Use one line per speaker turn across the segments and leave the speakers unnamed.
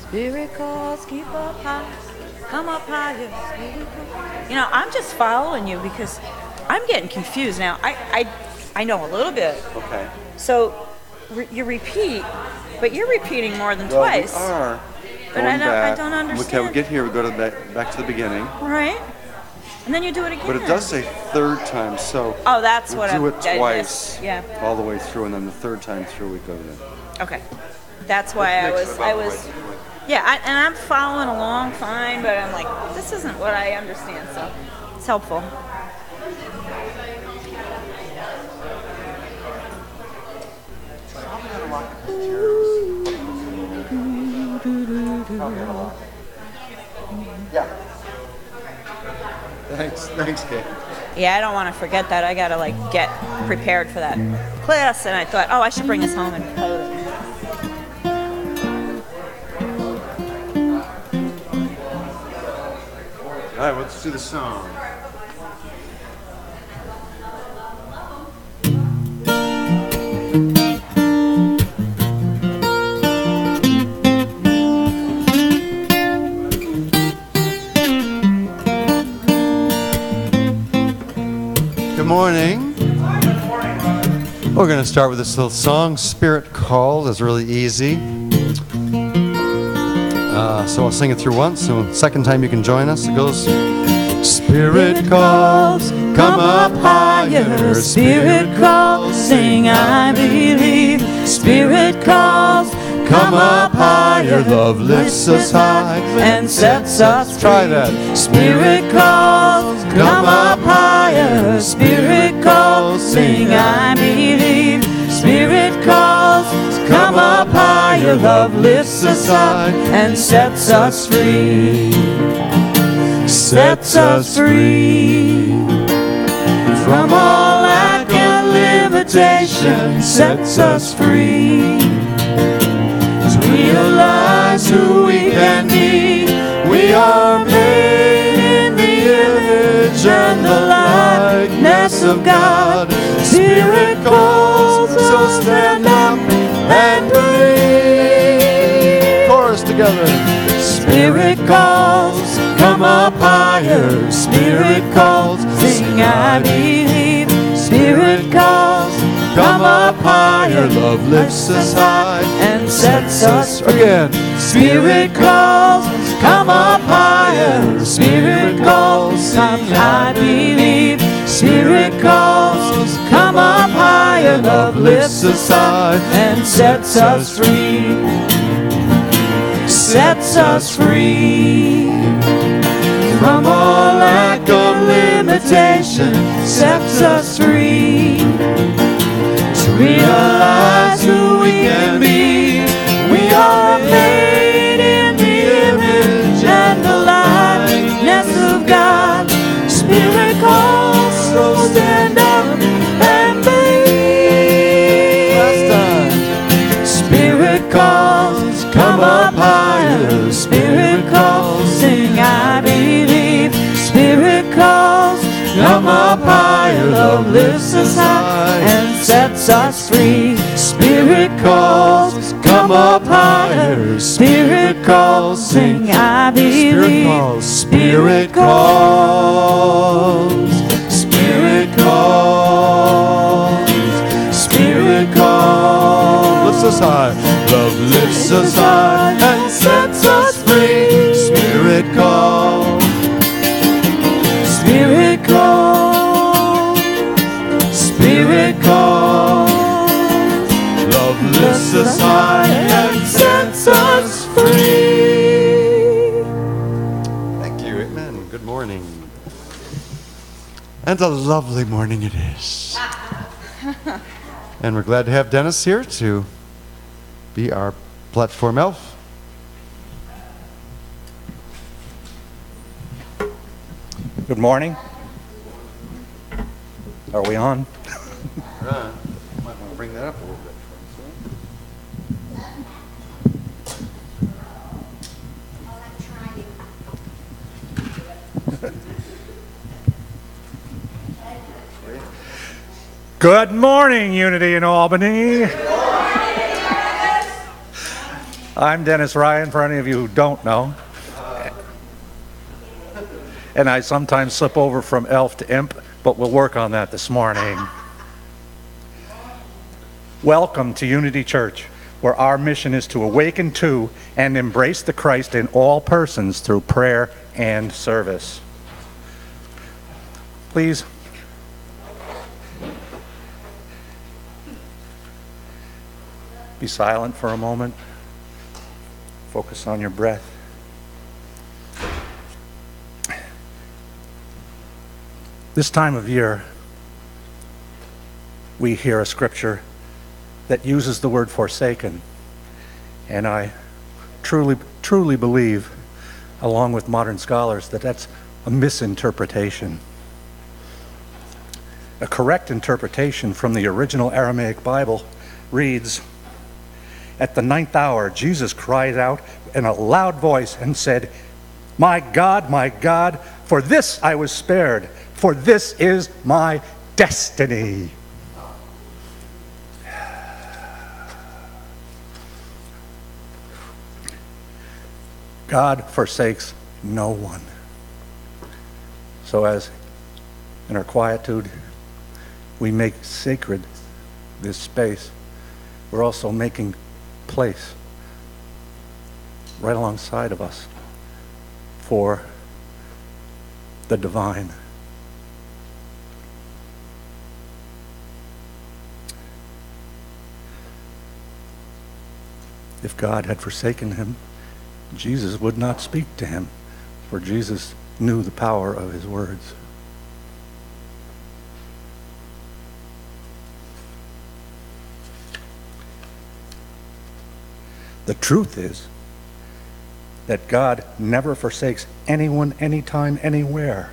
Spirit calls, keep up high, come up higher. Spirit calls. I'm just following you because I'm getting confused now. I know a little bit.
Okay.
So you repeat, but you're repeating more than
Well,
twice.
we are.
But I don't understand.
Okay, we get here, we go to back to the beginning.
Right. And then you do it again.
But it does say third time, so
oh, that's what
do
I'm
it twice.
Yeah.
All the way through, and then the third time through we go to.
Okay. That's why I was. Yeah, and I'm following along fine, but I'm like, this isn't what I understand, so it's helpful.
Yeah. Thanks, Kate.
Yeah, I don't want to forget that. I gotta get prepared for that class, and I thought, I should bring this home and code it.
All right, let's do the song. Good morning. We're going to start with this little song, Spirit Calls. It's really easy. So I'll sing it through once, so second time you can join us. It goes, Spirit calls, come up higher. Spirit calls, sing I believe. Spirit calls, come up higher. Love lifts us high and sets us free. Try that. Spirit calls, come up higher. Spirit calls, sing I believe. Spirit calls, come up higher. Love lifts us high and sets us free. Sets us free from all lack and limitation. Sets us free to realize who we can be. We are made in the image and the likeness of God. Spirit calls, so stand up and believe. Chorus together. Spirit calls, come up higher. Spirit calls, sing I believe. Spirit calls, come up higher. Love lifts us high and sets us free. Again. Spirit calls, come up higher. Spirit calls, come I believe. Spirit calls, come up higher. Love lifts us high and sets us free. Sets us free from all lack of limitation. Sets us free to realize who we can be. We are made in the image and the likeness of God. Spirit calls, so stand up and believe. Last time. Spirit calls, come up higher. Spirit calls, sing I believe. Spirit calls, come up higher. Love lifts us high and sets us free. Spirit calls, come up higher. Spirit calls, sing I believe. Spirit calls, Spirit calls, Spirit calls. Lifts us high. Love lifts us high and sets us free. Spirit calls, Spirit calls, Spirit calls. Love lifts us high and sets us free. Thank you. Amen. Good morning. And a lovely morning it is. And we're glad to have Dennis here to be our platform elf.
Good morning. Are we on?
Right. Might want to bring that up a little bit.
Good morning, Unity in Albany.
I'm Dennis Ryan, for any of you who don't know. And I sometimes slip over from elf to imp, but we'll work on that this morning. Welcome to Unity Church, where our mission is to awaken to and embrace the Christ in all persons through prayer and service. Please be silent for a moment. Focus on your breath. This time of year, we hear a scripture that uses the word forsaken. And I truly believe, along with modern scholars, that that's a misinterpretation. A correct interpretation from the original Aramaic Bible reads, "At the 9th hour, Jesus cried out in a loud voice and said, my God, for this I was spared, for this is my destiny." God forsakes no one. So as in our quietude, we make sacred this space, we're also making place right alongside of us for the divine. If God had forsaken him, Jesus would not speak to him, for Jesus knew the power of his words. The truth is that God never forsakes anyone, anytime, anywhere.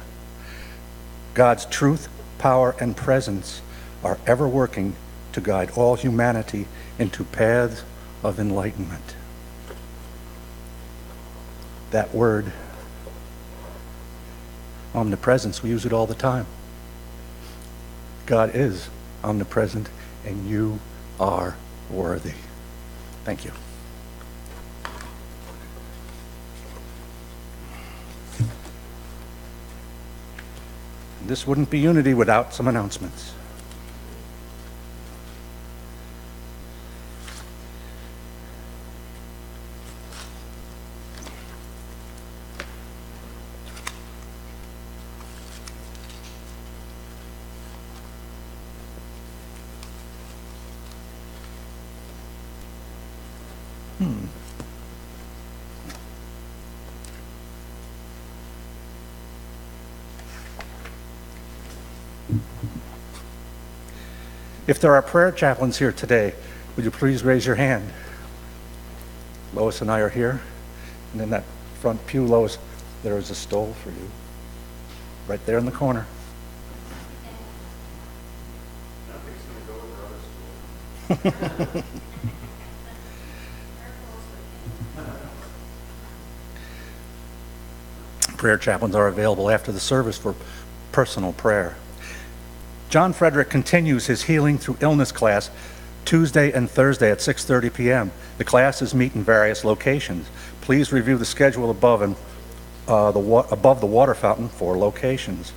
God's truth, power, and presence are ever working to guide all humanity into paths of enlightenment. That word, omnipresence, we use it all the time. God is omnipresent, and you are worthy. Thank you. This wouldn't be Unity without some announcements. If there are prayer chaplains here today, would you please raise your hand? Lois and I are here. And in that front pew, Lois, there is a stole for you. Right there in the corner. Prayer chaplains are available after the service for personal prayer. John Frederick continues his Healing Through Illness class Tuesday and Thursday at 6:30 p.m. The classes meet in various locations. Please review the schedule above the water fountain for locations.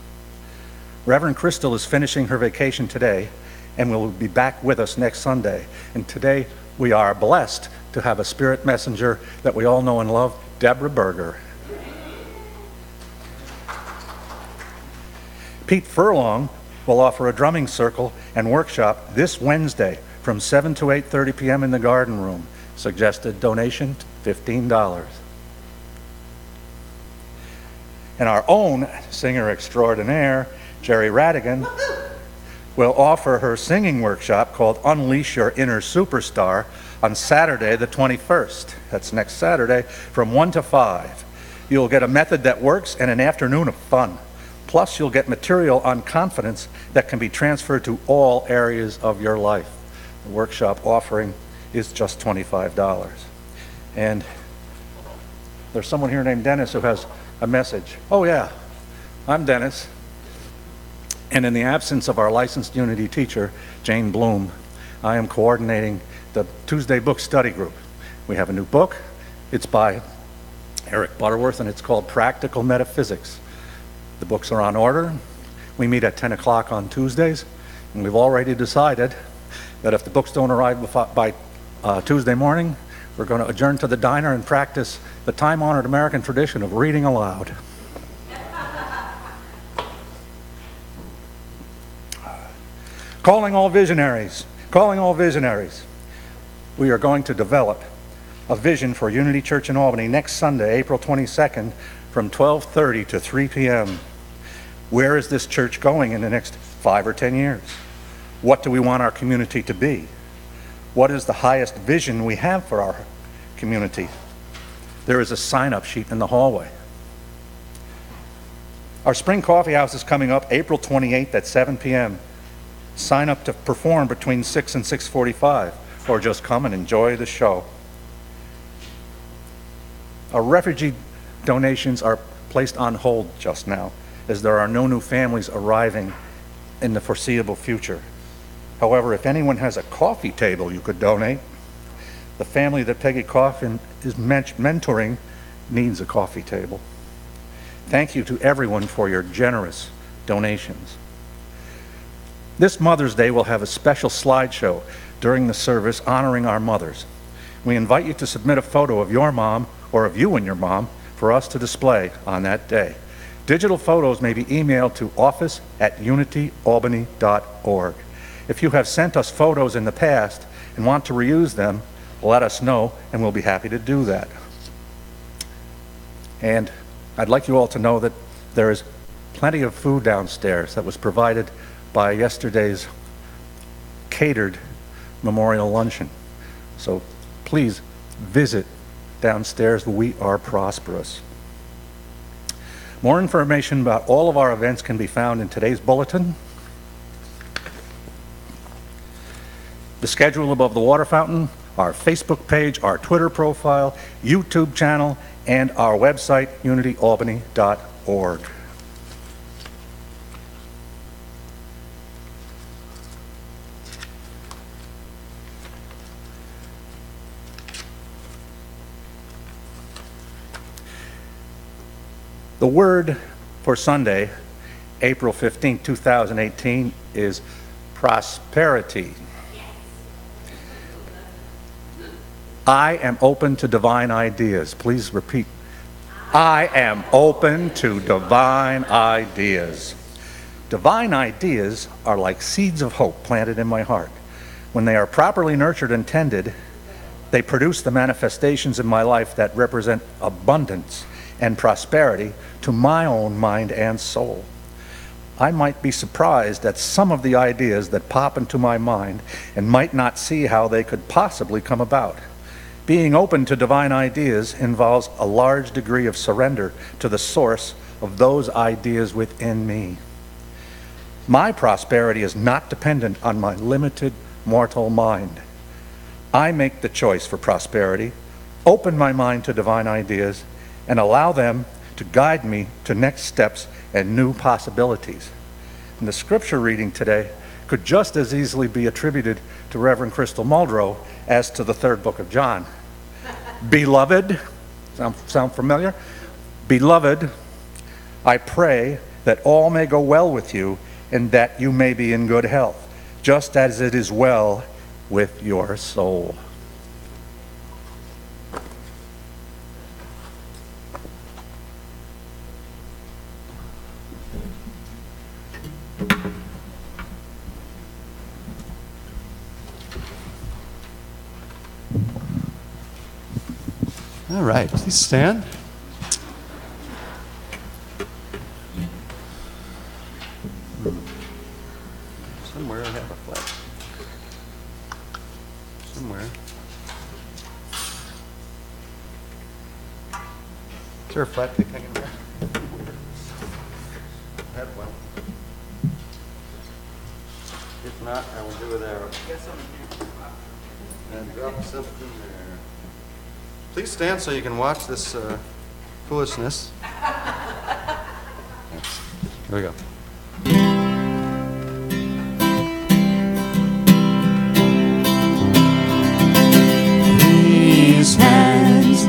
Reverend Crystal is finishing her vacation today and will be back with us next Sunday. And today we are blessed to have a spirit messenger that we all know and love, Deborah Berger. Pete Furlong will offer a drumming circle and workshop this Wednesday from 7 to 8:30 p.m. in the garden room. Suggested donation, $15. And our own singer extraordinaire, Jerry Radigan, will offer her singing workshop called Unleash Your Inner Superstar on Saturday the 21st. That's next Saturday from 1 to 5. You'll get a method that works and an afternoon of fun. Plus, you'll get material on confidence that can be transferred to all areas of your life. The workshop offering is just $25. And there's someone here named Dennis who has a message. Oh yeah, I'm Dennis. And in the absence of our licensed Unity teacher, Jane Bloom, I am coordinating the Tuesday book study group. We have a new book, It's by Eric Butterworth, and it's called Practical Metaphysics. The books are on order. We meet at 10 o'clock on Tuesdays, and we've already decided that if the books don't arrive by Tuesday morning, we're going to adjourn to the diner and practice the time-honored American tradition of reading aloud. Calling all visionaries, calling all visionaries. We are going to develop a vision for Unity Church in Albany next Sunday, April 22nd, from 12:30 to 3 p.m. Where is this church going in the next 5 or 10 years? What do we want our community to be? What is the highest vision we have for our community? There is a sign-up sheet in the hallway. Our spring coffee house is coming up April 28th at 7 p.m. Sign up to perform between 6 and 6:45, or just come and enjoy the show. Our refugee donations are placed on hold just now, as there are no new families arriving in the foreseeable future. However, if anyone has a coffee table you could donate, the family that Peggy Coffin is mentoring needs a coffee table. Thank you to everyone for your generous donations. This Mother's Day will have a special slideshow during the service honoring our mothers. We invite you to submit a photo of your mom or of you and your mom for us to display on that day. Digital photos may be emailed to office@unityalbany.org. If you have sent us photos in the past and want to reuse them, let us know and we'll be happy to do that. And I'd like you all to know that there is plenty of food downstairs that was provided by yesterday's catered memorial luncheon. So please visit downstairs. We are prosperous. More information about all of our events can be found in today's bulletin. The schedule above the water fountain, our Facebook page, our Twitter profile, YouTube channel, and our website, unityalbany.org. The word for Sunday, April 15, 2018, is prosperity. I am open to divine ideas. Please repeat. I am open to divine ideas. Divine ideas are like seeds of hope planted in my heart. When they are properly nurtured and tended, they produce the manifestations in my life that represent abundance and prosperity to my own mind and soul. I might be surprised at some of the ideas that pop into my mind and might not see how they could possibly come about. Being open to divine ideas involves a large degree of surrender to the source of those ideas within me. My prosperity is not dependent on my limited mortal mind. I make the choice for prosperity, open my mind to divine ideas, and allow them to guide me to next steps and new possibilities. And the scripture reading today could just as easily be attributed to Reverend Crystal Muldrow as to the third book of John. Beloved, sound familiar? Beloved, I pray that all may go well with you and that you may be in good health, just as it is well with your soul.
All right, please stand. Somewhere I have a flag. Somewhere. Is there a flat pick hanging there? I have one. If not, I will do it there. And drop something there. Please stand so you can watch this foolishness. Here we go.
These hands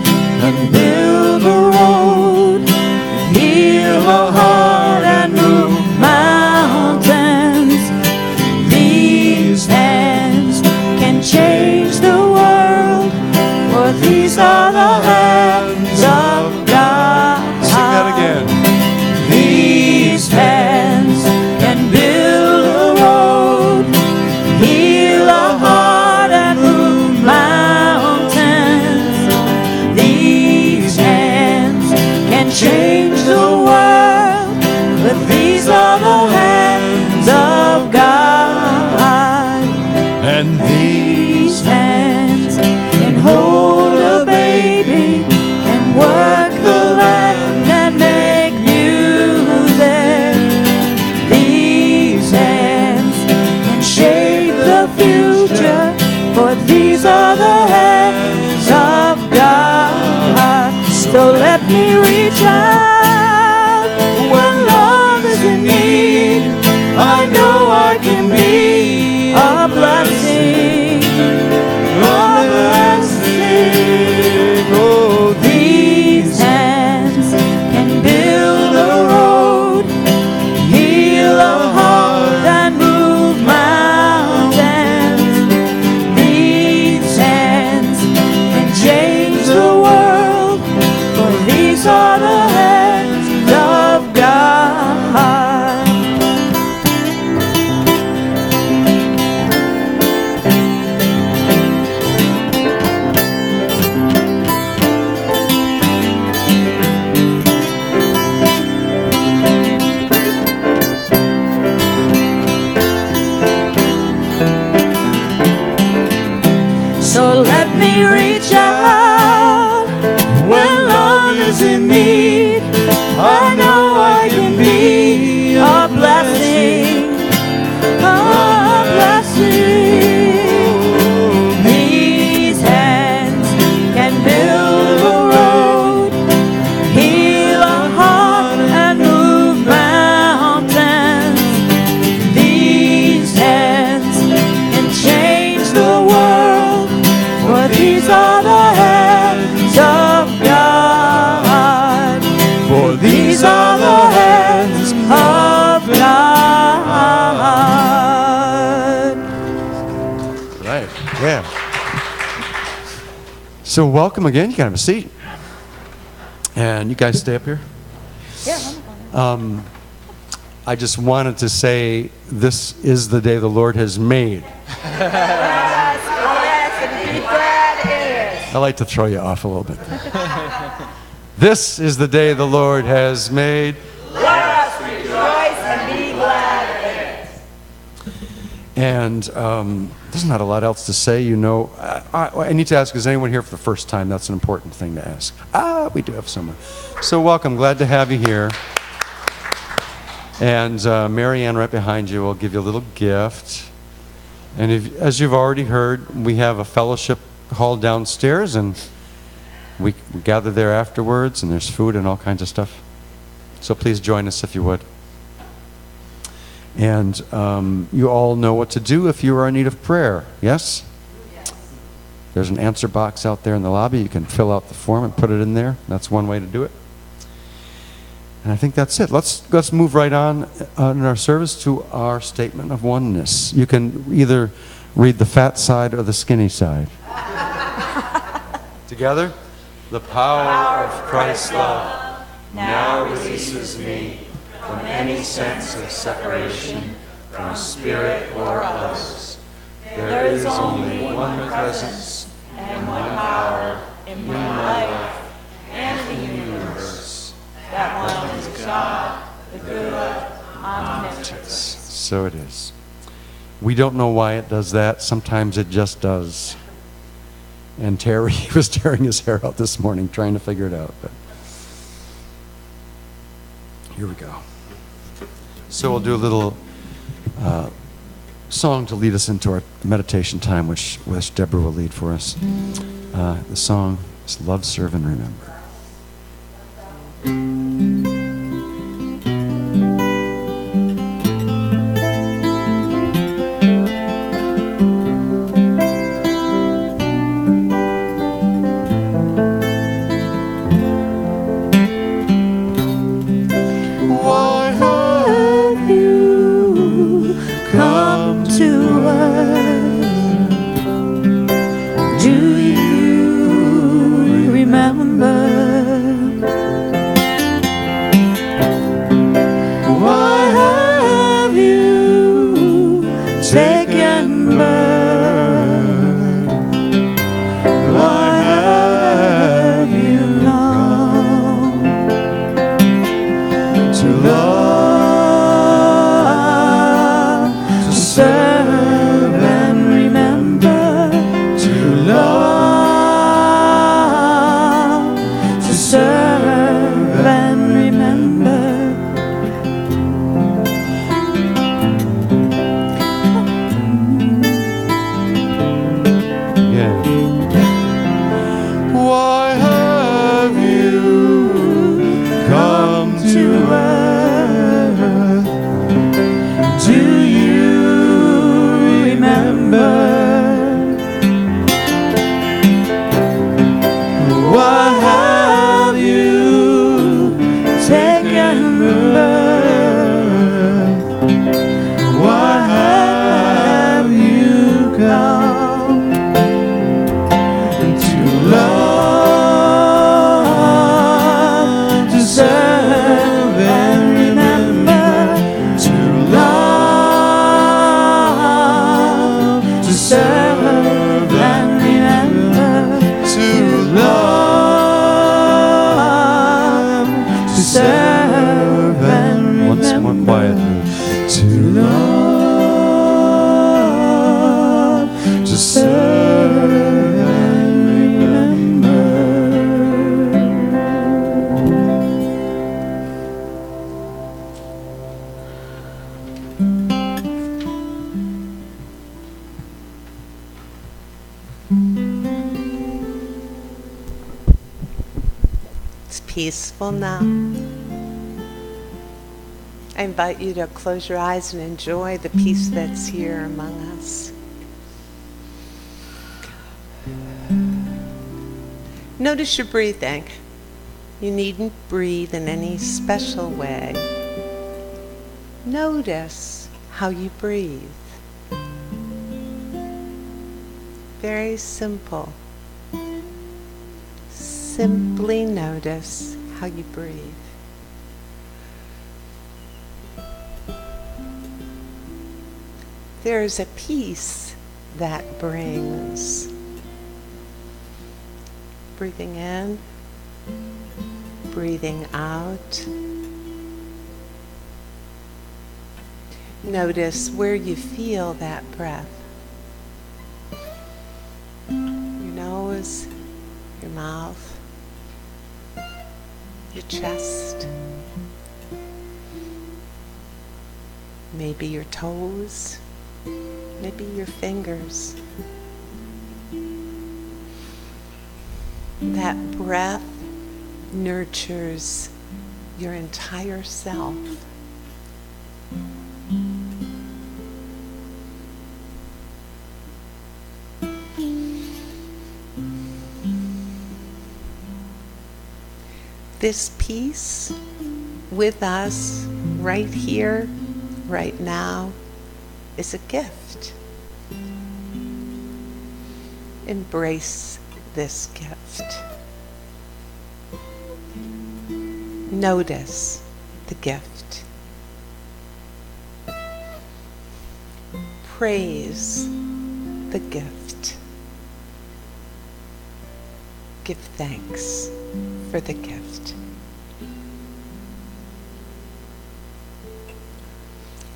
these are the hands of God. So let me reach out when love is in need. I know I can be a blessing, a blessing. Oh, these hands can build a road, heal a heart, and move mountains. These hands can change the world, for these are the hands of God. So let me reach out when love is in need. I know I can be a blessing, a blessing. These hands can build a road, heal a heart, and move mountains. These hands can change the world, for these are the hands of God. For these are the hands of God.
Right. Yeah. So welcome again. You can have a seat. And you guys stay up here.
Yeah.
I just wanted to say this is the day the Lord has made.
Yes, indeed, that is.
I like to throw you off a little bit. This is the day the Lord has made.
Let us rejoice and be glad in it.
And there's not a lot else to say. You know, I need to ask, is anyone here for the first time? That's an important thing to ask. We do have someone. So welcome. Glad to have you here. And Mary Ann right behind you will give you a little gift. And as you've already heard, we have a fellowship hall downstairs, and we gather there afterwards, and there's food and all kinds of stuff. So please join us if you would. And you all know what to do if you are in need of prayer, yes? Yes. There's an answer box out there in the lobby. You can fill out the form and put it in there. That's one way to do it. And I think that's it. Let's move right on in our service to our statement of oneness. You can either read the fat side or the skinny side. Together. The power of Christ's love now releases me from any sense of separation from spirit or others. There is only one presence and one power in my life and in the universe. That one is God, the good, omnipotent. So it is. We don't know why it does that. Sometimes it just does. And Terry was tearing his hair out this morning trying to figure it out. But here we go. So we'll do a little song to lead us into our meditation time, which Deborah will lead for us. The song is Love, Serve, and Remember.
Do you remember
Why have you come to earth?
Do you remember? What have you taken birth? Why have you come to love, to serve and remember? To love, to serve and remember?
To
love, to serve and remember.
Once more quietly. To
love, to serve and remember.
It's peaceful now. I invite you to close your eyes and enjoy the peace that's here among us. Notice your breathing. You needn't breathe in any special way. Notice how you breathe. Very simple. Simply notice how you breathe. There is a peace that brings. Breathing in, breathing out. Notice where you feel that breath. Your nose, your mouth, your chest, maybe your toes, maybe your fingers. That breath nurtures your entire self. This peace with us right here, right now, is a gift. Embrace this gift. Notice the gift. Praise the gift. Give thanks for the gift.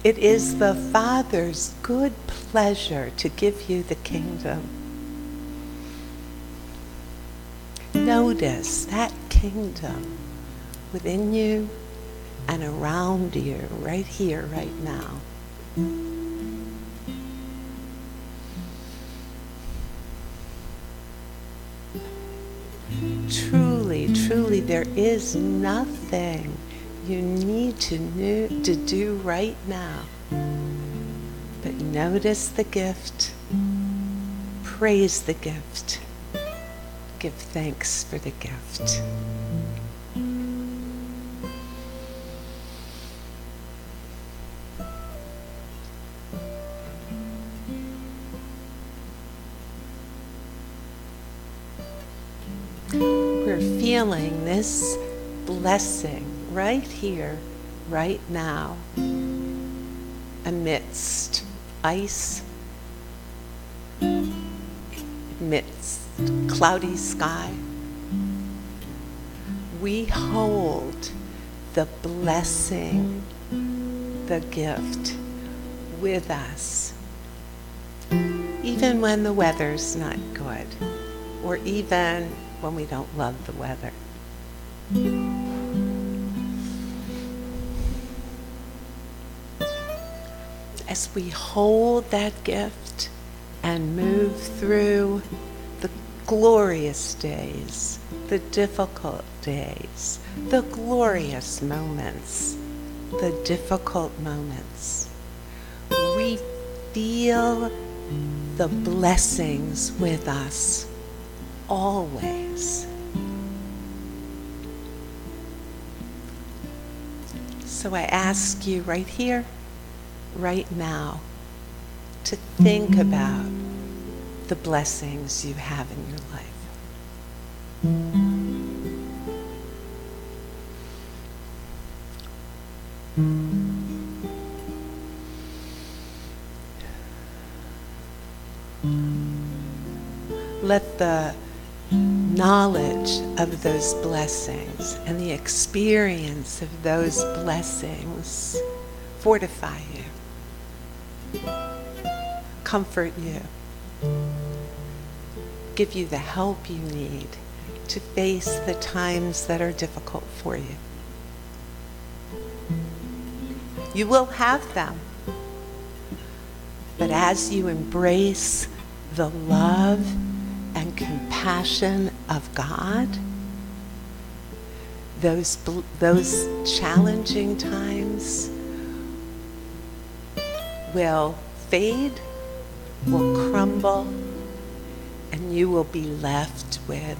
It is the Father's good pleasure to give you the kingdom. Notice that kingdom within you and around you, right here, right now. Truly, truly, there is nothing you need to do right now. But notice the gift, praise the gift, give thanks for the gift. We're feeling this blessing right here, right now, amidst ice, amidst cloudy sky. We hold the blessing, the gift with us, even when the weather's not good, or even when we don't love the weather. As we hold that gift and move through the glorious days, the difficult days, the glorious moments, the difficult moments. We feel the blessings with us always. So I ask you right here, right now, to think about the blessings you have in your life. Let the knowledge of those blessings and the experience of those blessings fortify you, comfort you, give you the help you need to face the times that are difficult for you. You will have them, but as you embrace the love and compassion of God, those challenging times will fade, will crumble, and you will be left with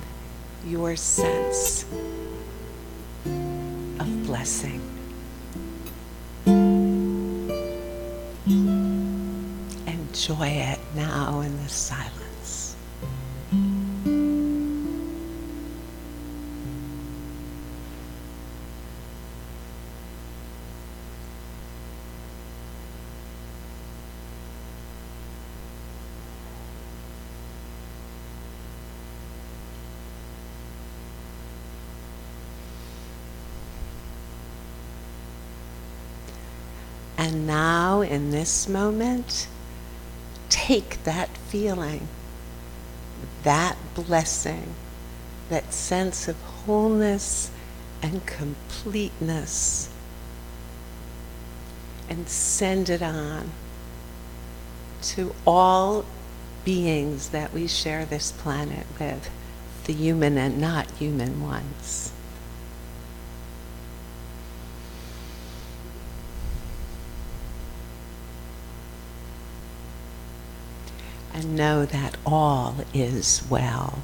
your sense of blessing. Enjoy it now in the silence. And now, in this moment, take that feeling, that blessing, that sense of wholeness and completeness, and send it on to all beings that we share this planet with, the human and not human ones. And know that all is well.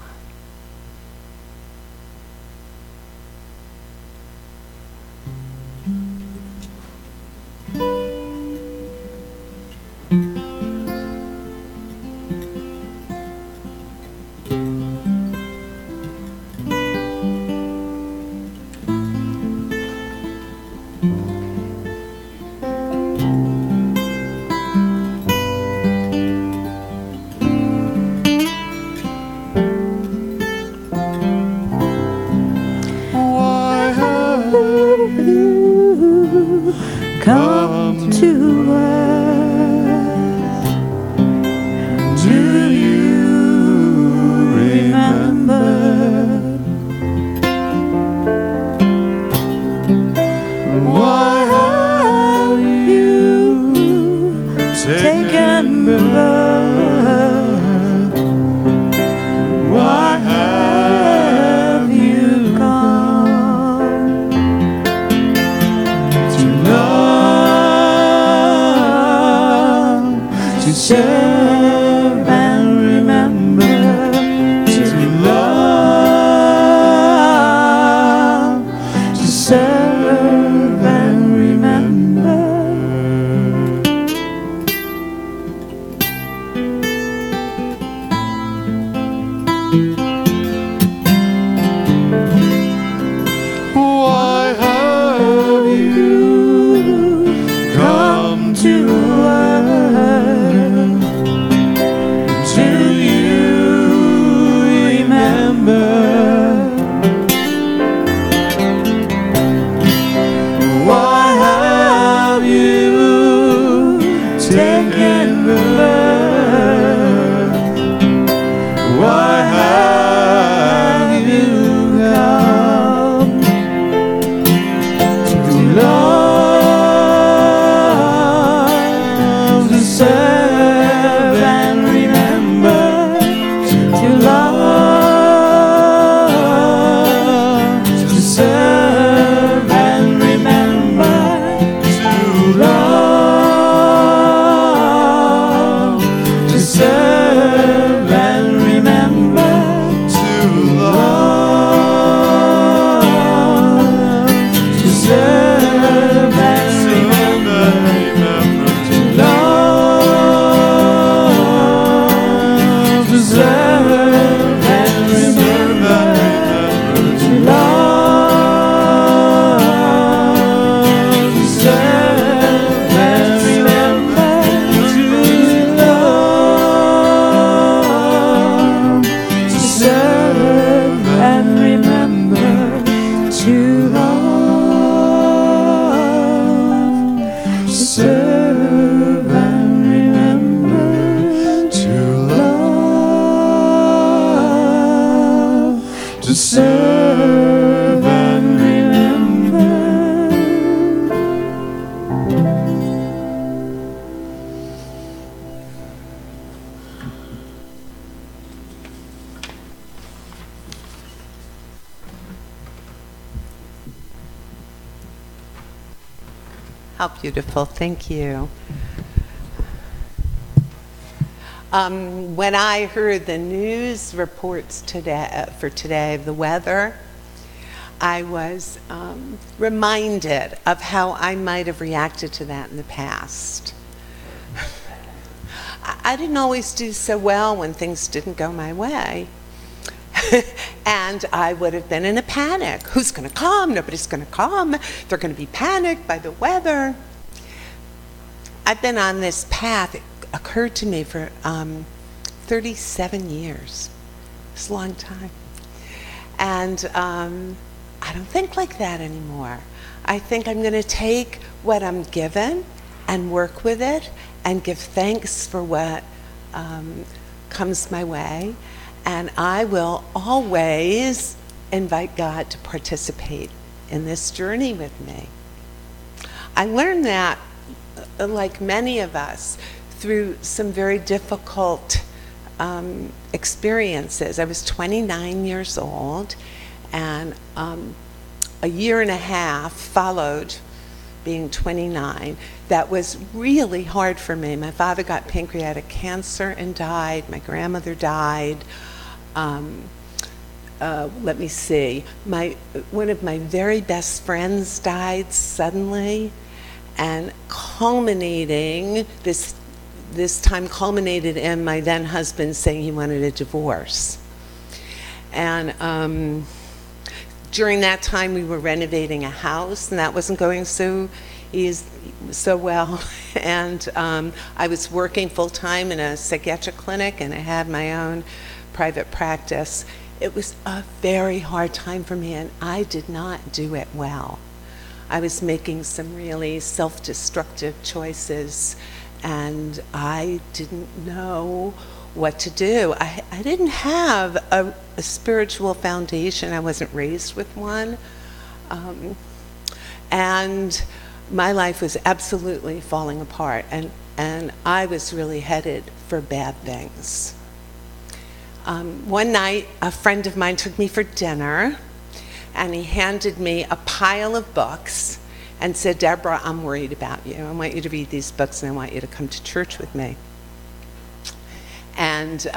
to serve and remember.
How beautiful. Thank you. When I heard the news reports for today of the weather, I was reminded of how I might have reacted to that in the past. I didn't always do so well when things didn't go my way. And I would have been in a panic. Who's going to come? Nobody's going to come. They're going to be panicked by the weather. I've been on this path. It occurred to me for 37 years. It's a long time. And I don't think like that anymore. I think I'm going to take what I'm given and work with it and give thanks for what comes my way. And I will always invite God to participate in this journey with me. I learned that, like many of us, through some very difficult experiences. I was 29 years old, and a year and a half followed being 29. That was really hard for me. My father got pancreatic cancer and died. My grandmother died. Let me see. One of my very best friends died suddenly, and this time culminated in my then husband saying he wanted a divorce. And during that time, we were renovating a house, and that wasn't going so well. And I was working full-time in a psychiatric clinic, and I had my own private practice. It was a very hard time for me, and I did not do it well. I was making some really self-destructive choices, and I didn't know what to do. I didn't have a spiritual foundation. I wasn't raised with one. And my life was absolutely falling apart, and I was really headed for bad things. One night, a friend of mine took me for dinner, and he handed me a pile of books and said, "Deborah, I'm worried about you. I want you to read these books, and I want you to come to church with me." And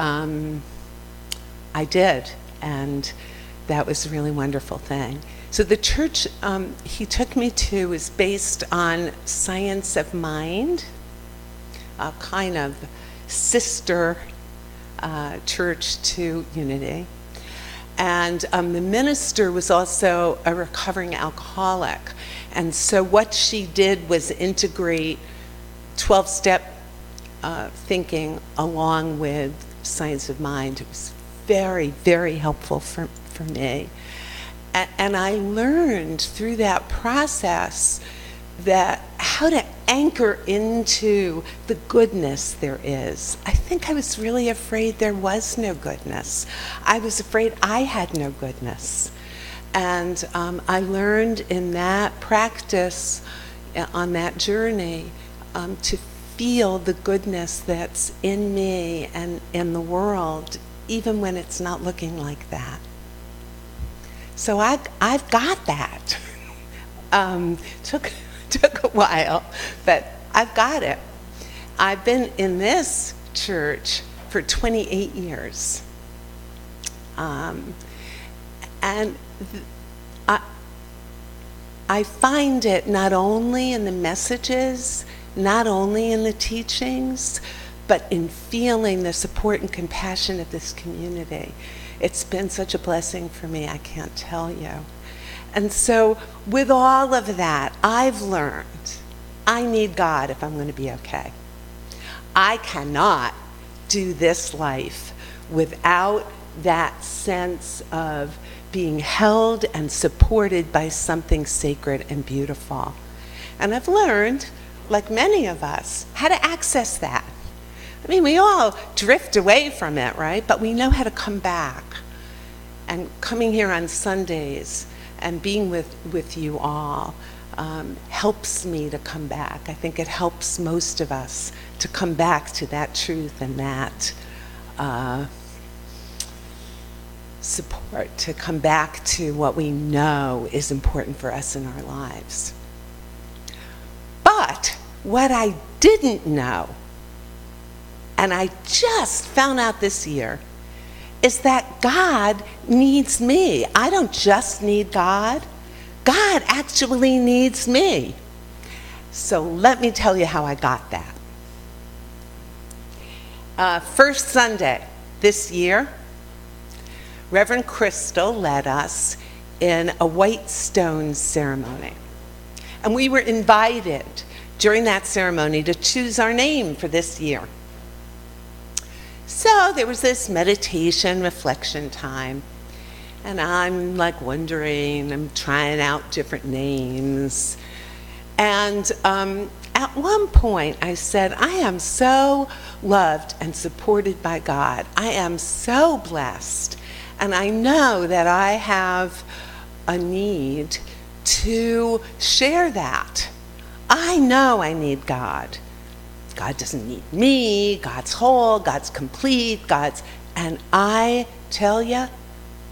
I did, and that was a really wonderful thing. So the church he took me to is based on Science of Mind, a kind of sister church to Unity. And the minister was also a recovering alcoholic. And so what she did was integrate 12-step thinking along with Science of Mind. It was very, very helpful for me. And I learned through that process that how to anchor into the goodness there is. I think I was really afraid there was no goodness. I was afraid I had no goodness. And I learned in that practice, on that journey, to feel the goodness that's in me and in the world, even when it's not looking like that. So I've got that. Took a while, but I've got it. I've been in this church for 28 years. And I find it not only in the messages, not only in the teachings, but in feeling the support and compassion of this community. It's been such a blessing for me, I can't tell you. And so with all of that, I've learned I need God if I'm going to be okay. I cannot do this life without that sense of being held and supported by something sacred and beautiful. And I've learned, like many of us, how to access that. I mean, we all drift away from it, right? But we know how to come back. and coming here on Sundays and being with you all helps me to come back. I think it helps most of us to come back to that truth and that support, to come back to what we know is important for us in our lives. But what I didn't know, and I just found out this year, is that God needs me. I don't just need God. God actually needs me. So let me tell you how I got that. First Sunday this year, Reverend Crystal led us in a white stone ceremony. And we were invited during that ceremony to choose our name for this year. So there was this meditation, reflection time. And I'm like wondering, I'm trying out different names. And at one point I said, I am so loved and supported by God. I am so blessed. And I know that I have a need to share that. I know I need God. God doesn't need me. God's whole, God's complete, and I tell you,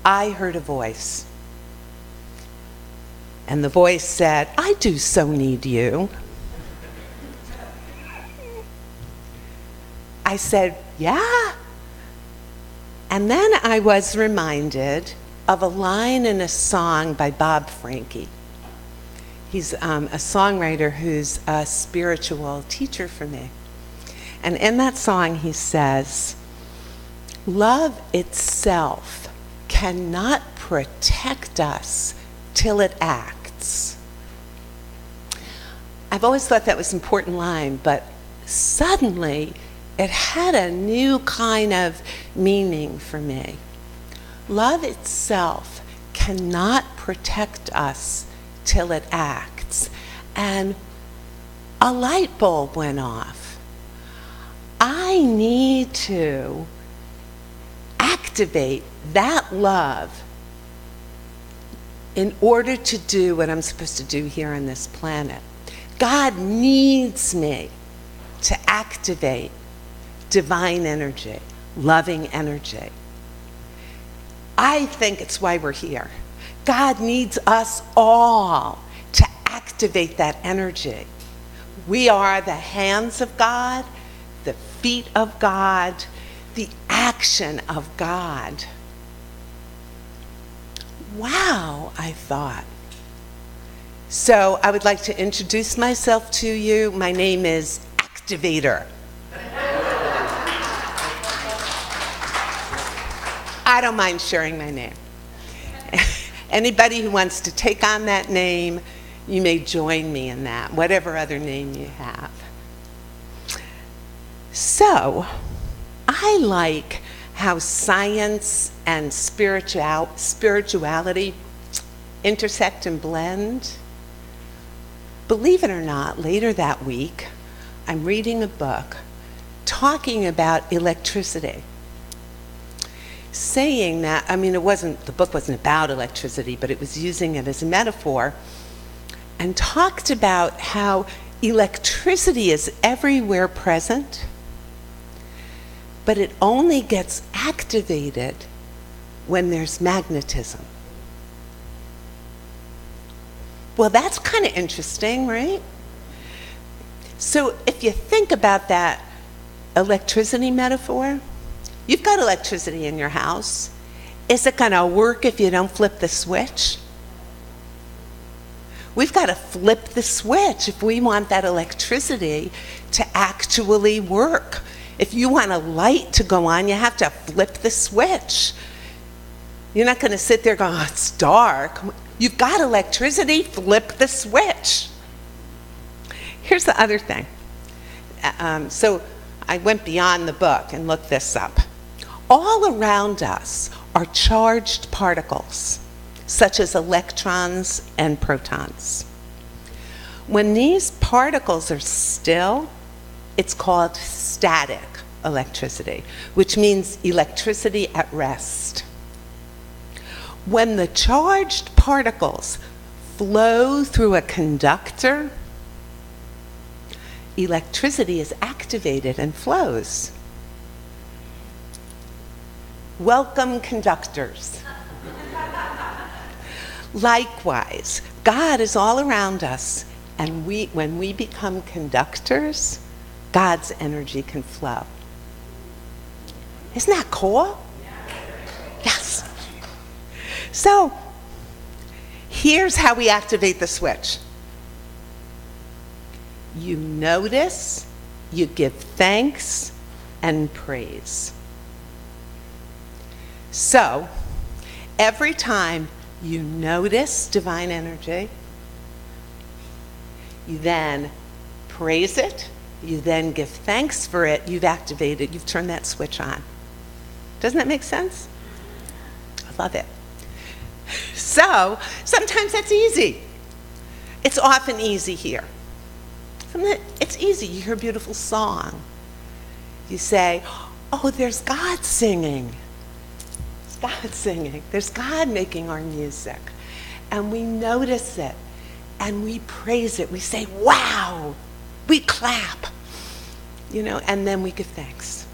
I heard a voice. And the voice said, I do so need you. I said, yeah. And then I was reminded of a line in a song by Bob Franke. He's a songwriter who's a spiritual teacher for me. And in that song he says, love itself cannot protect us till it acts. I've always thought that was an important line, but suddenly it had a new kind of meaning for me. Love itself cannot protect us till it acts. And a light bulb went off. I need to activate that love in order to do what I'm supposed to do here on this planet. God needs me to activate divine energy, loving energy. I think it's why we're here. God needs us all to activate that energy. We are the hands of God, the feet of God, the action of God. Wow, I thought. So I would like to introduce myself to you. My name is Activator. I don't mind sharing my name. Anybody who wants to take on that name, you may join me in that, whatever other name you have. So, I like how science and spirituality intersect and blend. Believe it or not, later that week, I'm reading a book talking about electricity. Saying that, the book wasn't about electricity, but it was using it as a metaphor, and talked about how electricity is everywhere present, but it only gets activated when there's magnetism. Well, that's kind of interesting, right? So if you think about that electricity metaphor, you've got electricity in your house. Is it going to work if you don't flip the switch? We've got to flip the switch if we want that electricity to actually work. If you want a light to go on, you have to flip the switch. You're not going to sit there going, oh, it's dark. You've got electricity, flip the switch. Here's the other thing. So I went beyond the book and looked this up. All around us are charged particles, such as electrons and protons. When these particles are still, it's called static electricity, which means electricity at rest. When the charged particles flow through a conductor, electricity is activated and flows. Welcome, conductors. Likewise, God is all around us, and when we become conductors, God's energy can flow. Isn't that cool? Yes. So, here's how we activate the switch. You notice, you give thanks, and praise. So, every time you notice divine energy, you then praise it, you then give thanks for it, you've activated, you've turned that switch on. Doesn't that make sense? I love it. So, sometimes that's easy. It's often easy here. It's easy. You hear a beautiful song. You say, oh, there's God singing. There's God singing. There's God making our music. And we notice it. And we praise it. We say, wow. We clap. And then we give thanks.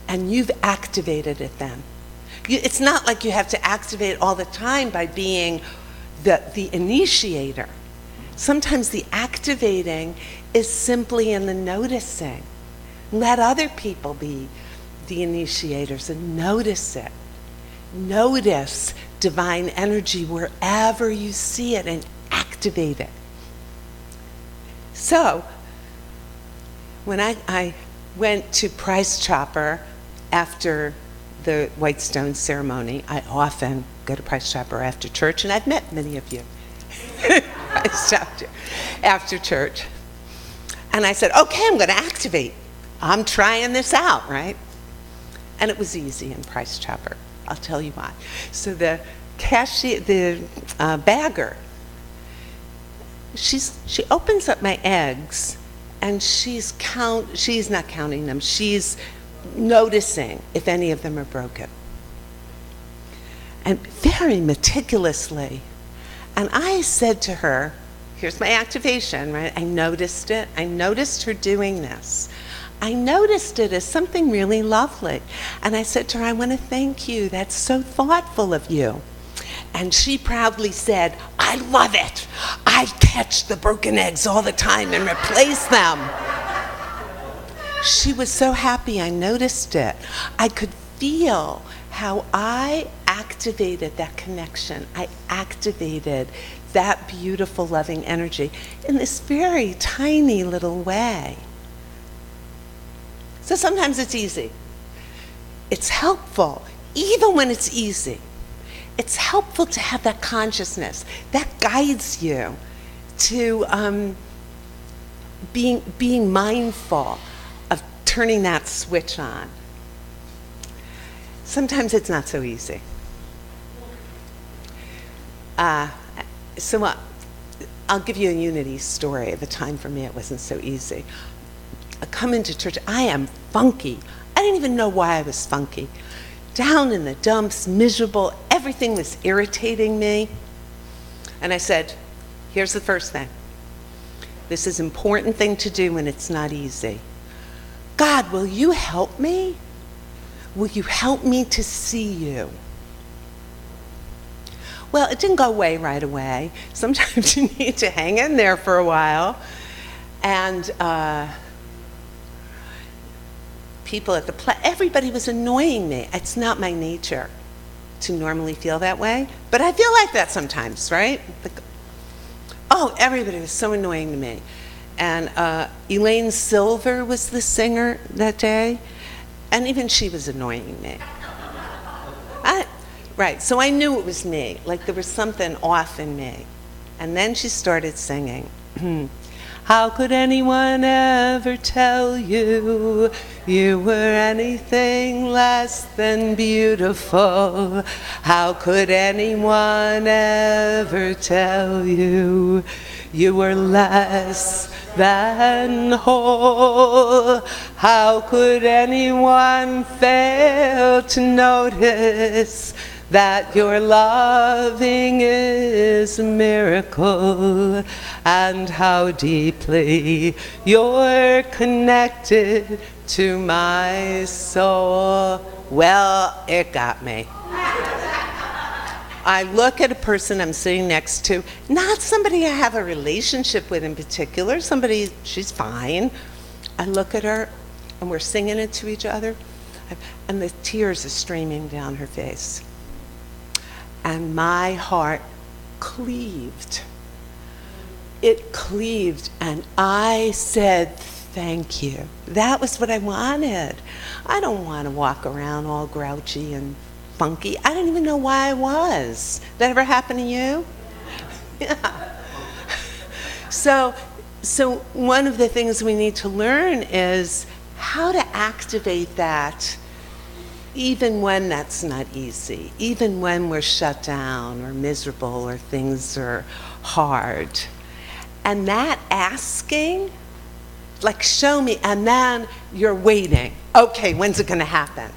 And you've activated it then. It's not like you have to activate it all the time by being the initiator. Sometimes the activating is simply in the noticing. Let other people be the initiators and notice it. Notice divine energy wherever you see it and activate it. So, when I went to Price Chopper after the White Stone ceremony, I often go to Price Chopper after church, and I've met many of you. I stopped after church. And I said, okay, I'm going to activate. I'm trying this out, right? And it was easy in Price Chopper. I'll tell you why. So the cashier, the bagger, she opens up my eggs, and she's not counting them. She's noticing if any of them are broken. And very meticulously. And I said to her, here's my activation, right? I noticed it. I noticed her doing this. I noticed it as something really lovely. And I said to her, I want to thank you. That's so thoughtful of you. And she proudly said, I love it. I catch the broken eggs all the time and replace them. She was so happy I noticed it. I could feel how I activated that connection. I activated that beautiful, loving energy in this very tiny little way. So sometimes it's easy. It's helpful, even when it's easy. It's helpful to have that consciousness that guides you to being mindful of turning that switch on. Sometimes it's not so easy. So I'll give you a unity story. At the time for me, it wasn't so easy. I come into church, I am funky. I didn't even know why I was funky. Down in the dumps, miserable, everything was irritating me. And I said, here's the first thing. This is an important thing to do when it's not easy. God, will you help me? Will you help me to see you? Well, it didn't go away right away. Sometimes you need to hang in there for a while. And people at everybody was annoying me. It's not my nature to normally feel that way, but I feel like that sometimes, right? Everybody was so annoying to me. And Elaine Silver was the singer that day, and even she was annoying me. Right, so I knew it was me, like there was something off in me. And then she started singing. How could anyone ever tell you you were anything less than beautiful? How could anyone ever tell you you were less than whole? How could anyone fail to notice that your loving is a miracle, and how deeply you're connected to my soul. Well, it got me. I look at a person I'm sitting next to, not somebody I have a relationship with in particular, somebody, she's fine. I look at her, and we're singing it to each other, and the tears are streaming down her face. And my heart cleaved. It cleaved, and I said, thank you. That was what I wanted. I don't want to walk around all grouchy and funky. I didn't even know why I was. That ever happen to you? Yeah. So one of the things we need to learn is how to activate that even when that's not easy, even when we're shut down or miserable or things are hard. And that asking, like, show me, and then you're waiting. Okay, when's it going to happen?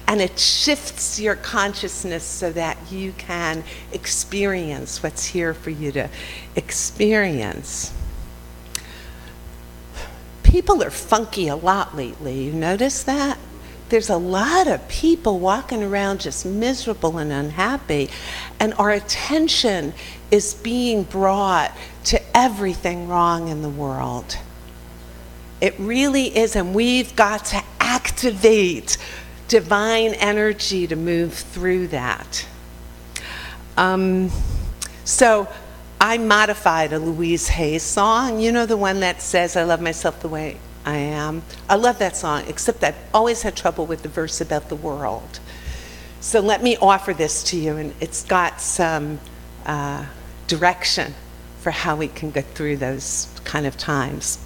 And it shifts your consciousness so that you can experience what's here for you to experience. People are funky a lot lately. You notice that? There's a lot of people walking around just miserable and unhappy, and our attention is being brought to everything wrong in the world. It really is, and we've got to activate divine energy to move through that. So I modified a Louise Hay song. You know, the one that says, I love myself the way I am. I love that song, except I've always had trouble with the verse about the world. So let me offer this to you, and it's got some direction for how we can get through those kind of times.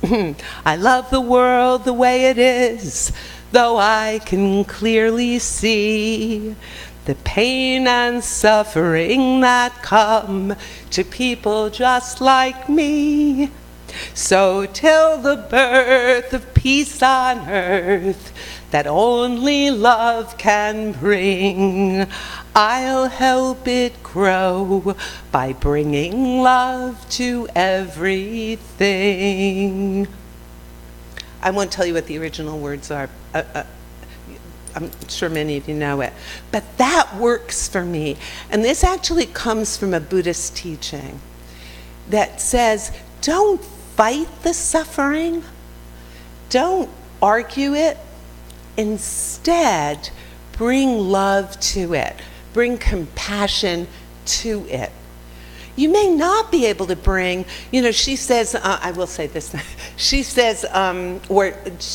I love the world the way it is, though I can clearly see the pain and suffering that come to people just like me. So till the birth of peace on earth that only love can bring, I'll help it grow by bringing love to everything. I won't tell you what the original words are. I'm sure many of you know it. But that works for me. And this actually comes from a Buddhist teaching that says, don't fight the suffering. Don't argue it. Instead, bring love to it. Bring compassion to it. You may not be able to bring, she says, I will say this, she says, or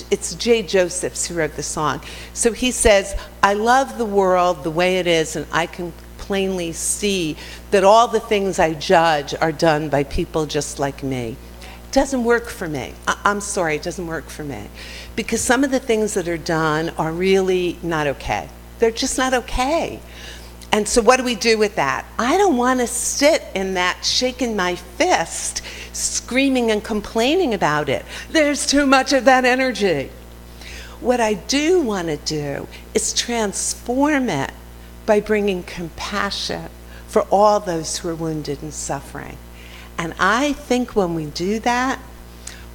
it's Jay Josephs who wrote the song. So he says, I love the world the way it is, and I can plainly see that all the things I judge are done by people just like me. It doesn't work for me. I'm sorry, it doesn't work for me. Because some of the things that are done are really not okay. They're just not okay. And so what do we do with that? I don't want to sit in that shaking my fist, screaming and complaining about it. There's too much of that energy. What I do want to do is transform it by bringing compassion for all those who are wounded and suffering. And I think when we do that,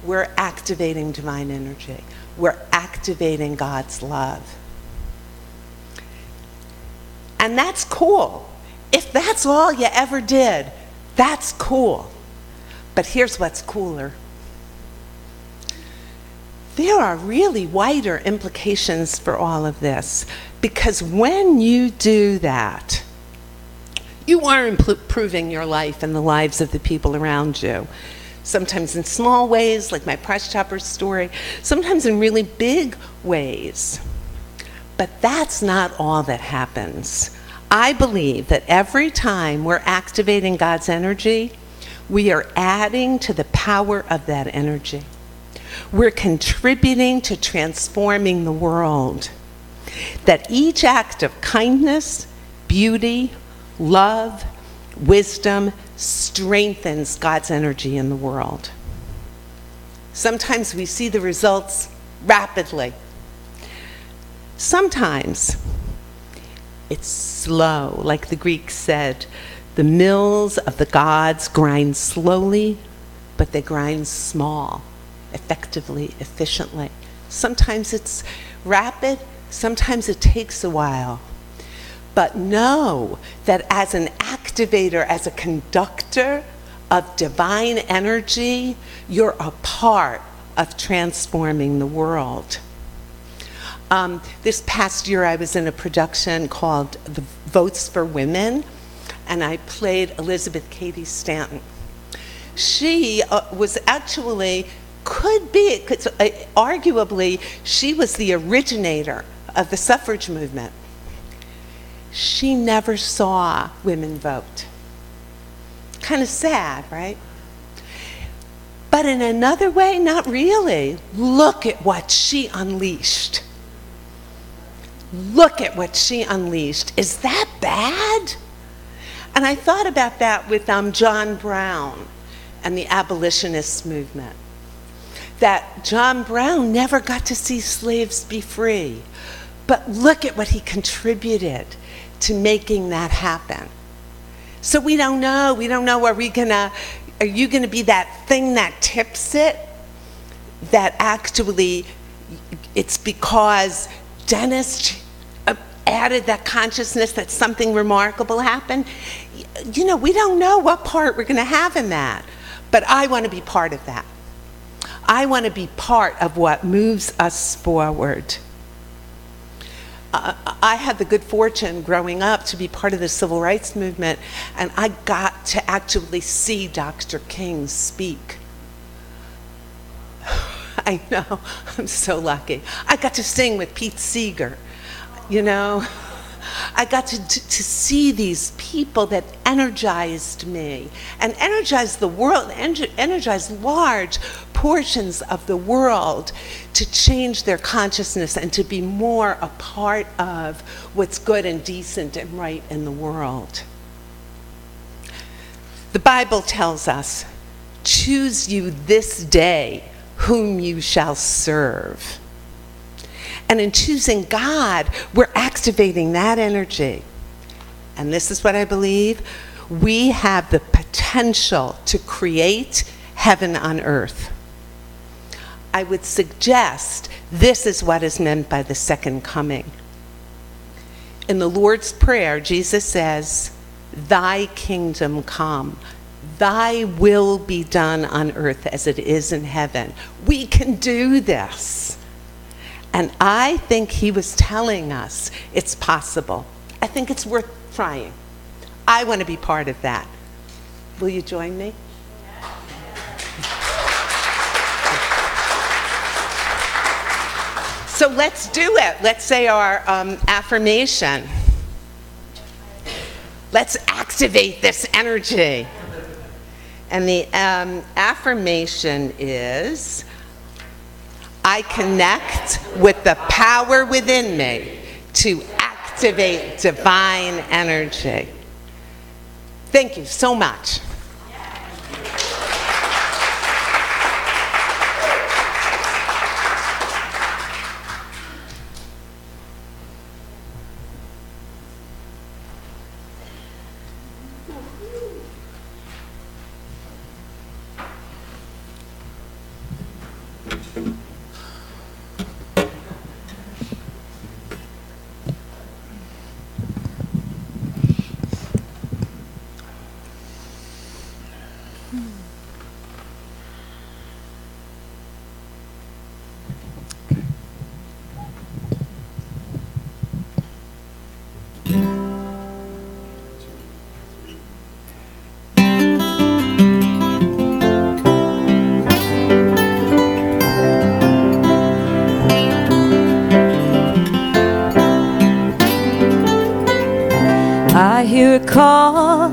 we're activating divine energy. We're activating God's love. And that's cool. If that's all you ever did, that's cool. But here's what's cooler. There are really wider implications for all of this, because when you do that, you are improving your life and the lives of the people around you. Sometimes in small ways, like my Price Chopper story, sometimes in really big ways. But that's not all that happens. I believe that every time we're activating God's energy, we are adding to the power of that energy. We're contributing to transforming the world. That each act of kindness, beauty, love, wisdom strengthens God's energy in the world. Sometimes we see the results rapidly. Sometimes It's slow. Like the Greeks said, the mills of the gods grind slowly, but they grind small, effectively, efficiently. Sometimes it's rapid, sometimes it takes a while. But know that as an activator, as a conductor of divine energy, you're a part of transforming the world. This past year, I was in a production called The Votes for Women, and I played Elizabeth Cady Stanton. She was actually, arguably, she was the originator of the suffrage movement. She never saw women vote. Kind of sad, right? But in another way, not really. Look at what she unleashed. Look at what she unleashed. Is that bad? And I thought about that with John Brown and the abolitionist movement. That John Brown never got to see slaves be free. But look at what he contributed to making that happen. So we don't know. We don't know, are you gonna be that thing that tips it? That actually, it's because Dennis added that consciousness that something remarkable happened? You know, we don't know what part we're gonna have in that. But I wanna be part of that. I wanna be part of what moves us forward. I had the good fortune growing up to be part of the civil rights movement, and I got to actually see Dr. King speak. I know, I'm so lucky. I got to sing with Pete Seeger, you know. I got to see these people that energized me and energized the world, energized large portions of the world to change their consciousness and to be more a part of what's good and decent and right in the world. The Bible tells us, choose you this day whom you shall serve. And in choosing God, we're activating that energy. And this is what I believe. We have the potential to create heaven on earth. I would suggest this is what is meant by the second coming. In the Lord's Prayer, Jesus says, "Thy kingdom come. Thy will be done on earth as it is in heaven." We can do this. And I think he was telling us it's possible. I think it's worth trying. I want to be part of that. Will you join me? So let's do it. Let's say our affirmation. Let's activate this energy. And the affirmation is, I connect with the power within me to activate divine energy. Thank you so much.
I hear a call,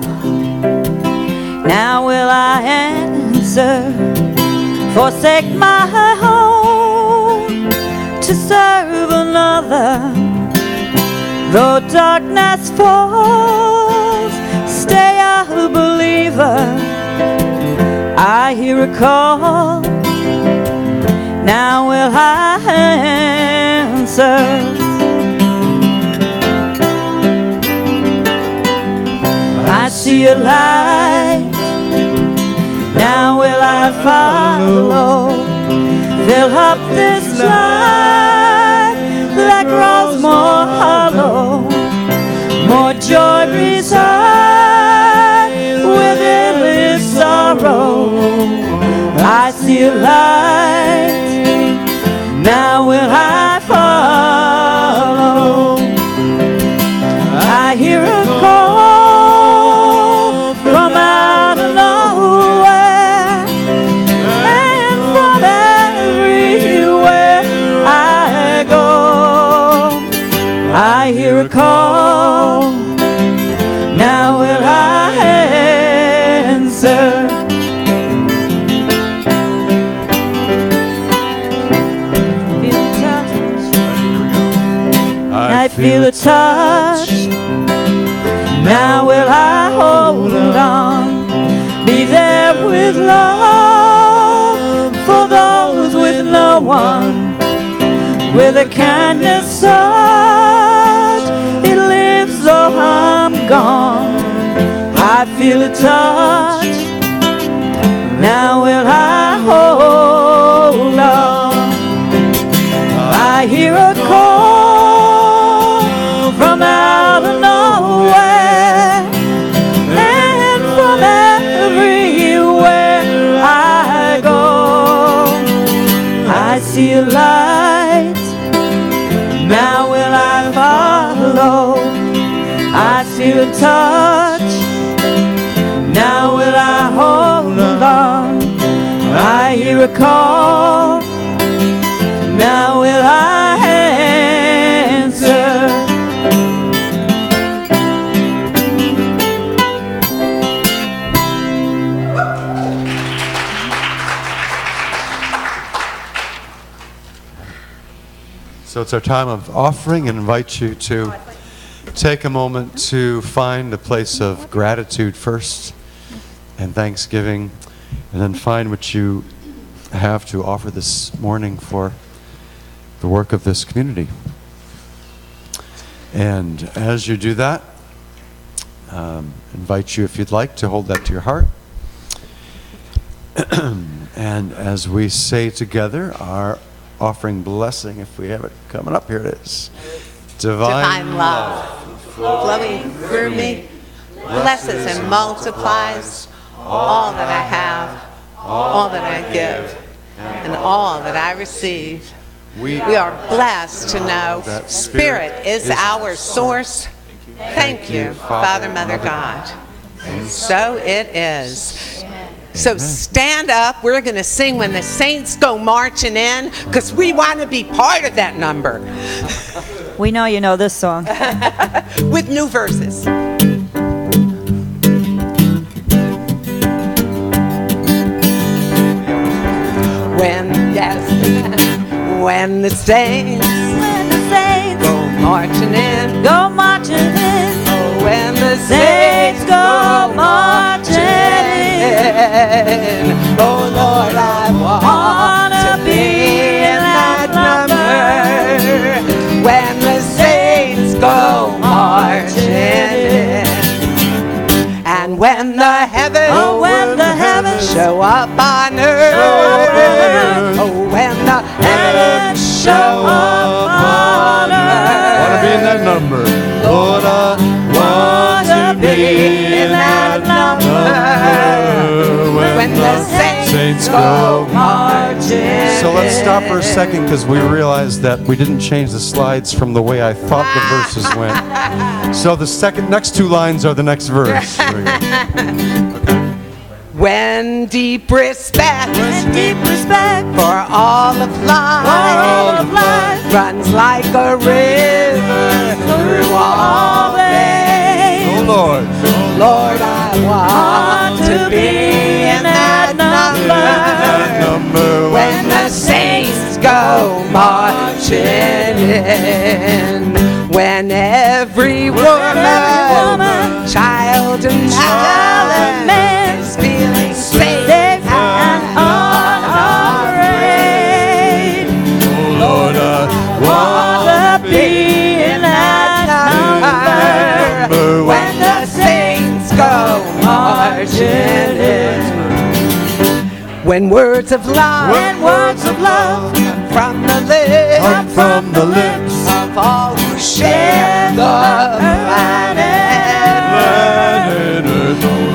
now will I answer, forsake my home to serve another. Though darkness falls, stay a believer. I hear a call, now will I answer. see a light. Now will I follow. Fill up this life that grows more hollow. More joy reside within this sorrow. I see a light. Now will I follow. I hear a call from out of nowhere, and from everywhere I go. I hear a call. Now will I answer. I feel a touch. Now will I hold on, be there with love for those with no one, with a kindness such it lives though I'm gone. I feel a touch. Now will I hold on. I hear a call from out of nowhere, and from everywhere I go. I see a light. Now will I follow. I feel a touch. Now will I hold on. I hear a call. Now will I answer.
So it's our time of offering, and invite you to take a moment to find a place of gratitude first and thanksgiving, and then find what you have to offer this morning for the work of this community. And as you do that, invite you, if you'd like, to hold that to your heart. And as we say together our offering blessing, if we have it coming up, here it is.
Divine love flowing through me blesses and multiplies all that I have, all that I give, and all that I receive. We are blessed to know Spirit is our source. Thank you, Father, Mother, God. And so it is. So stand up. We're going to sing When the Saints Go Marching In, because we want to be part of that number.
We know you know this song.
With new verses. When the saints go marching in,
go marching in.
Oh, when the saints go marching in, oh Lord, I want to be in that number. When the saints go marching in, and when the heavens show up on earth, oh, when the heavens show up on earth,
Want to be in that number.
Lord, I want to be in that number. When the saints go marching.
So let's stop for a second, because we realized that we didn't change the slides from the way I thought the verses went. So the next two lines are the next verse. There we go.
When deep respect for all of life runs like a river through all days.
Oh Lord,
Lord, I want to be in that number. When the saints go marching in. When every woman, child and man is feeling safe and unafraid.
oh Lord, I
Want to be in that number. When the saints go When words of love,
when words of love
from the lips,
Come from the lips
of all who share the planet.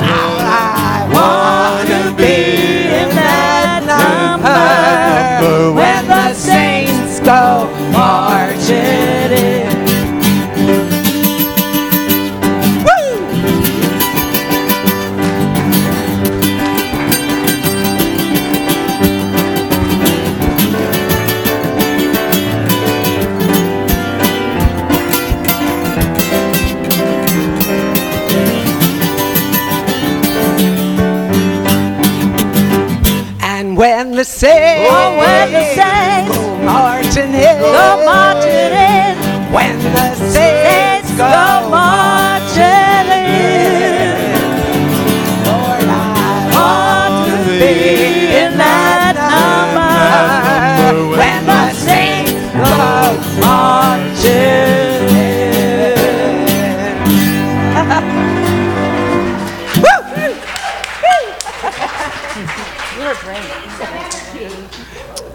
I want to be in that number when the saints go marching in. When the saints
go
marching in, when the saints go marching in, Lord, I want to be in that number when the saints go marching in.
You're great.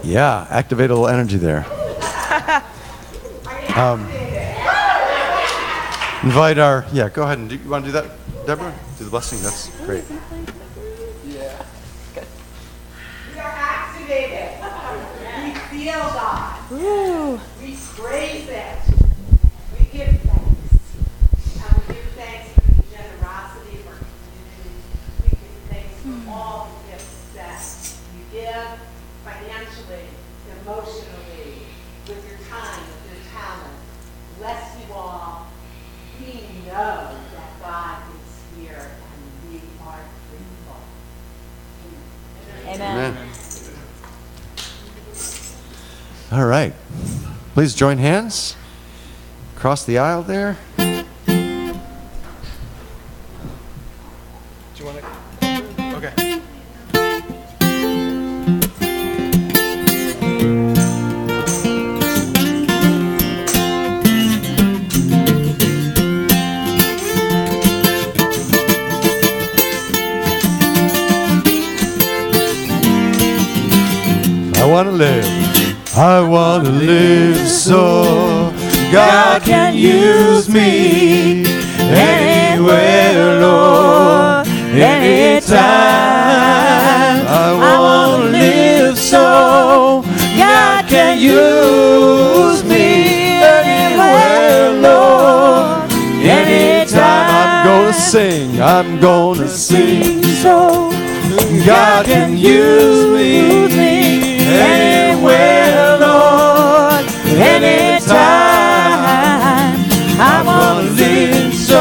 Yeah, activate a little energy there. Invite our, yeah, go ahead and you want to do that, Deborah? Do the blessing, that's great.
Yeah. Good. We are activated. We feel God.
Woo.
We praise it. We give thanks. And we give thanks for the generosity of our community. We give thanks for all the gifts that you give financially, emotionally, with your time, with your talent. Bless you all. We know that God is here and we are grateful.
Amen.
Amen. All right. Please join hands. Across the aisle there.
Do you want to? Okay.
I want to live so God can use me anywhere, Lord, anytime. I want to live so God can use me anywhere, Lord, anytime. I'm gonna sing so God can use me anywhere, Lord, anytime. I want to live so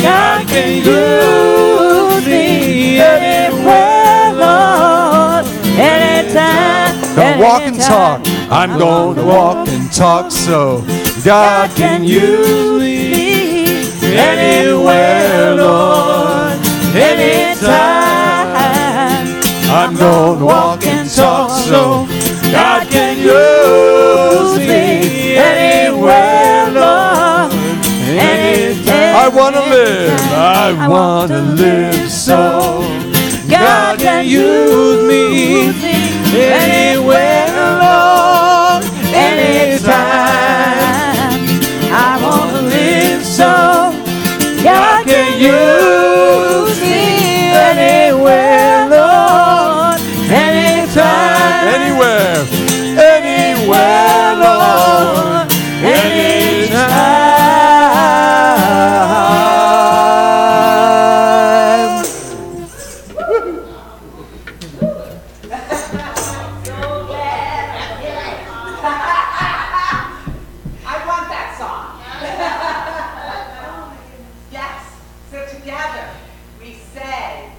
God can use me anywhere, Lord, anytime. Gonna walk and talk. I'm gonna walk and talk so God can use me anywhere, Lord, anytime. I'm gonna walk and talk so God can use me anywhere, Lord, anytime. I wanna live so God can use me anywhere, Lord, anytime. I wanna live so God can use me anywhere, Lord, anytime. Anywhere, Lord, anytime.
I want that song. Yes. So together we say,